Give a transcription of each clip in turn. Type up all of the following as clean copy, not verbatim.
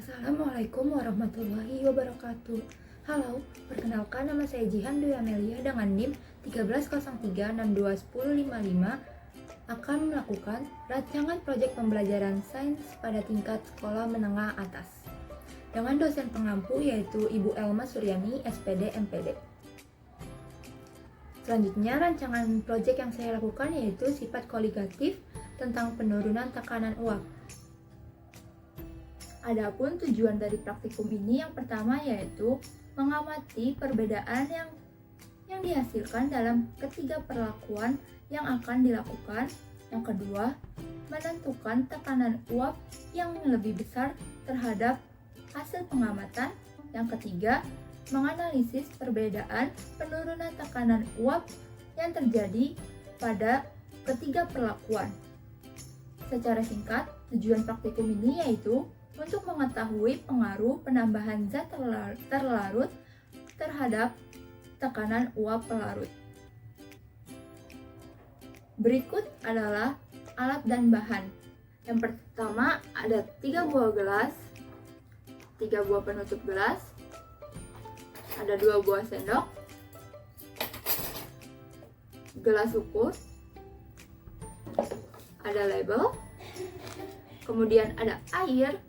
Assalamualaikum warahmatullahi wabarakatuh. Halo, perkenalkan nama saya Jihan Dwi Amelia dengan NIM 1303621055 akan melakukan rancangan proyek pembelajaran sains pada tingkat sekolah menengah atas dengan dosen pengampu yaitu Ibu Elma Suryani, SPD MPD. Selanjutnya, rancangan proyek yang saya lakukan yaitu sifat koligatif tentang penurunan tekanan uap. Adapun tujuan dari praktikum ini yang pertama yaitu mengamati perbedaan yang dihasilkan dalam ketiga perlakuan yang akan dilakukan. Yang kedua, menentukan tekanan uap yang lebih besar terhadap hasil pengamatan. Yang ketiga, menganalisis perbedaan penurunan tekanan uap yang terjadi pada ketiga perlakuan. Secara singkat, tujuan praktikum ini yaitu untuk mengetahui pengaruh penambahan zat terlarut terhadap tekanan uap pelarut. Berikut adalah alat dan bahan. Yang pertama ada 3 buah gelas, 3 buah penutup gelas, ada 2 buah sendok, gelas ukur, ada label, kemudian ada air,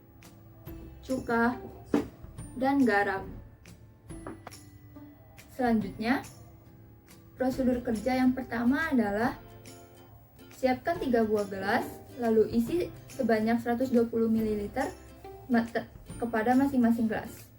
cuka, dan garam. Selanjutnya, prosedur kerja yang pertama adalah siapkan 3 buah gelas, lalu isi sebanyak 120 ml kepada masing-masing gelas.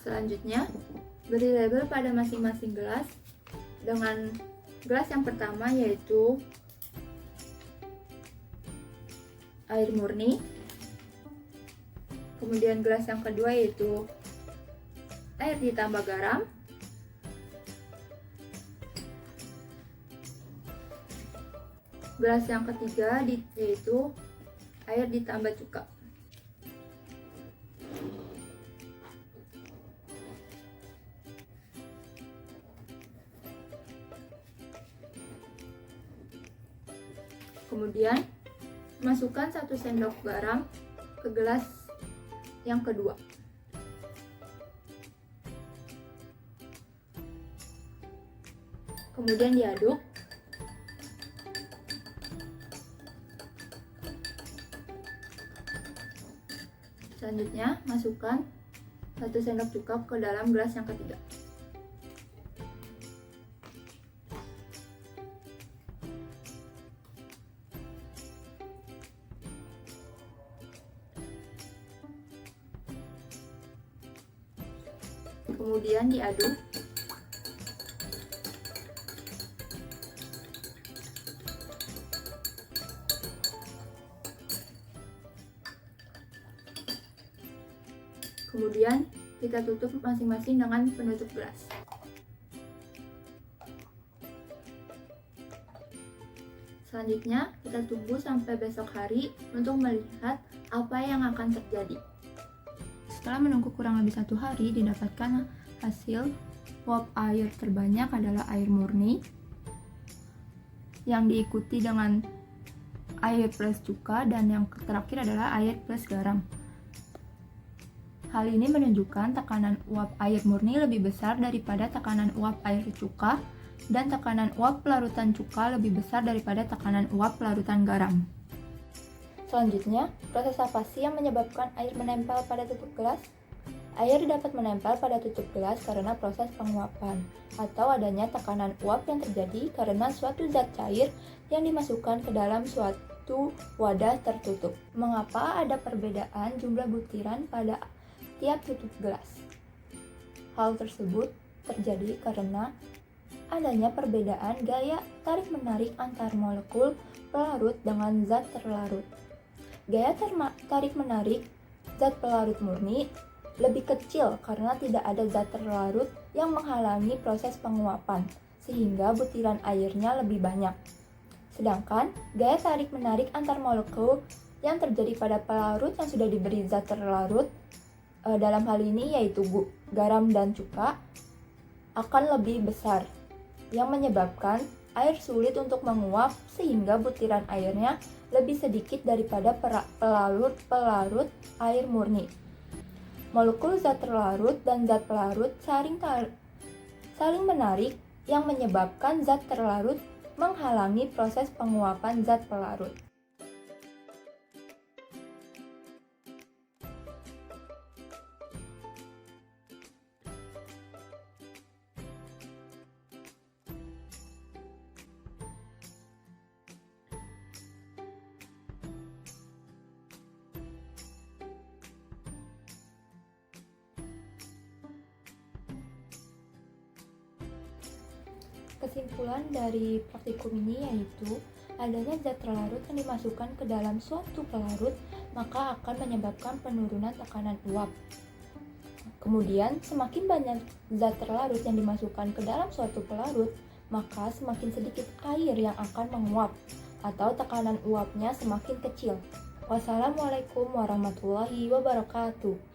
Selanjutnya, beri label pada masing-masing gelas dengan gelas yang pertama yaitu air murni, kemudian gelas yang kedua yaitu air ditambah garam, gelas yang ketiga yaitu air ditambah cuka. Kemudian, masukkan 1 sendok garam ke gelas yang kedua. Kemudian diaduk. Selanjutnya, masukkan 1 sendok cuka ke dalam gelas yang ketiga. Kemudian diaduk. Kemudian kita tutup masing-masing dengan penutup gelas. Selanjutnya, kita tunggu sampai besok hari untuk melihat apa yang akan terjadi. Setelah menunggu kurang lebih 1 hari, didapatkan hasil uap air terbanyak adalah air murni, yang diikuti dengan air plus cuka, dan yang terakhir adalah air plus garam. Hal ini menunjukkan tekanan uap air murni lebih besar daripada tekanan uap air cuka, dan tekanan uap pelarutan cuka lebih besar daripada tekanan uap pelarutan garam. Selanjutnya, proses apa sih yang menyebabkan air menempel pada tutup gelas? Air dapat menempel pada tutup gelas karena proses penguapan, atau adanya tekanan uap yang terjadi karena suatu zat cair yang dimasukkan ke dalam suatu wadah tertutup. Mengapa ada perbedaan jumlah butiran pada tiap tutup gelas? Hal tersebut terjadi karena adanya perbedaan gaya tarik-menarik antar molekul pelarut dengan zat terlarut. Gaya tarik-menarik zat pelarut murni lebih kecil karena tidak ada zat terlarut yang menghalangi proses penguapan, sehingga butiran airnya lebih banyak. Sedangkan gaya tarik-menarik antar molekul yang terjadi pada pelarut yang sudah diberi zat terlarut, dalam hal ini yaitu garam dan cuka, akan lebih besar, yang menyebabkan air sulit untuk menguap sehingga butiran airnya lebih sedikit daripada pelarut air murni. Molekul zat terlarut dan zat pelarut saling menarik yang menyebabkan zat terlarut menghalangi proses penguapan zat pelarut. Kesimpulan dari praktikum ini yaitu adanya zat terlarut yang dimasukkan ke dalam suatu pelarut maka akan menyebabkan penurunan tekanan uap. Kemudian, semakin banyak zat terlarut yang dimasukkan ke dalam suatu pelarut, maka semakin sedikit air yang akan menguap atau tekanan uapnya semakin kecil. Wassalamualaikum warahmatullahi wabarakatuh.